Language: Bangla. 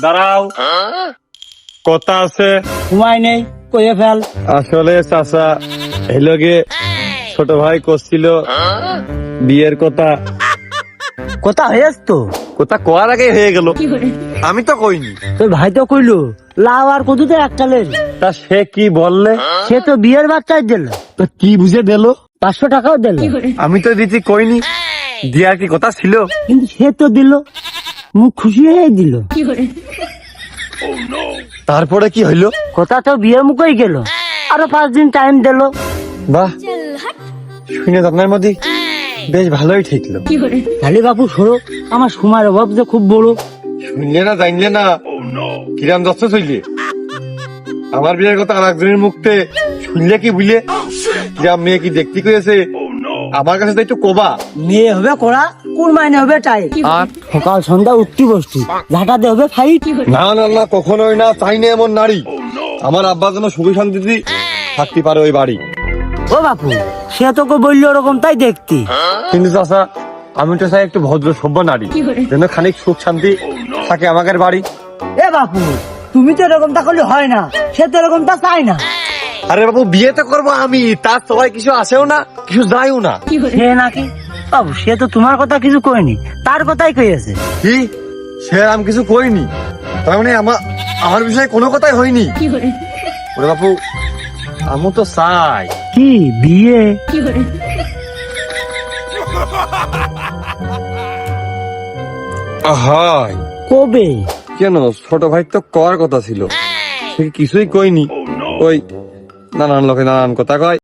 দাঁড়াও, কথা আছে। সময় নেই, কয়ে ফেল। আসলে চাচা এলোগে ছোট ভাই করছিল বিয়ের কথা। কথা হয়েছ তো? কথা কোয়ার আগে হয়ে গেল, আমি তো কইনি। তোর ভাই তো কইলো লাউ আর কদুতে এককালের। তা সে কি বললে? সে তো বিয়ের বাচ্চাই দিল, তো কি বুঝে দিল? 500 টাকাও দিল। আমি তো দিতে কইনি, দিয়ার কি কথা ছিল? কিন্তু সে তো দিল, মুখ খুশি হয়ে দিল। তারপরে কি হইলো? কথা তো বিয়ের মুখেই গেল, আরো 5 দিন টাইম দিল। বাহ, শুনে তো আপনার মধ্যে বেশ ভালোই ঠেকলো। খালি বাবু সরো, আমার সময়ের অভাব যে খুব বড়। শুনলে না জানলে না কিরাম যাচ্ছে চললে। আমার বিয়ের কথা আর একজনের মুখতে শুনলে কি বুঝলে? কিরাম মেয়ে কি দেখতে করেছে আমার কাছে তো একটু কোবা। মেয়ে হবে করা, কোন মাইনে হবে টাই। আর সকাল সন্ধ্যা উঠতি বসতি, ঝাঁটাতে হবে ফাইট। না না না, কখনোই না, চাই না এমন নারী। আমার আব্বা যেন সুখী শান্তিতে থাকতে পারে ওই বাড়ি। ও বাপু, সে তোকে বললো ওরকম তাই দেখতি। কিন্তু চাচা, আমি তো চাই একটু ভদ্র সভ্য নারী, যেন খানিক সুখ শান্তি থাকে আমাদের বাড়ি। এ বাপু, তুমি তো এরকম তা করলে হয় না, সে তো এরকম তা চাই না। আরে বাবু, বিয়ে তো করবো আমি, তার সবাই কিছু আসেও না, কিছু যায়ও না। সে নাকি? বাবু সে তো তোমার কথা কিছু কয়নি, তার কথাই কইছে। কি? সে আমি কিছু কইনি, তার মানে আমার বিষয়ে কোনো কথাই হয়নি? ওরে বাপু, আমি তো চাই। কি বিয়ে? হাই, কবে? কেন ছোট ভাই তো করার কথা ছিল, সে কিছুই কইনি। ওই নানান লোকে নানান কথা কয়।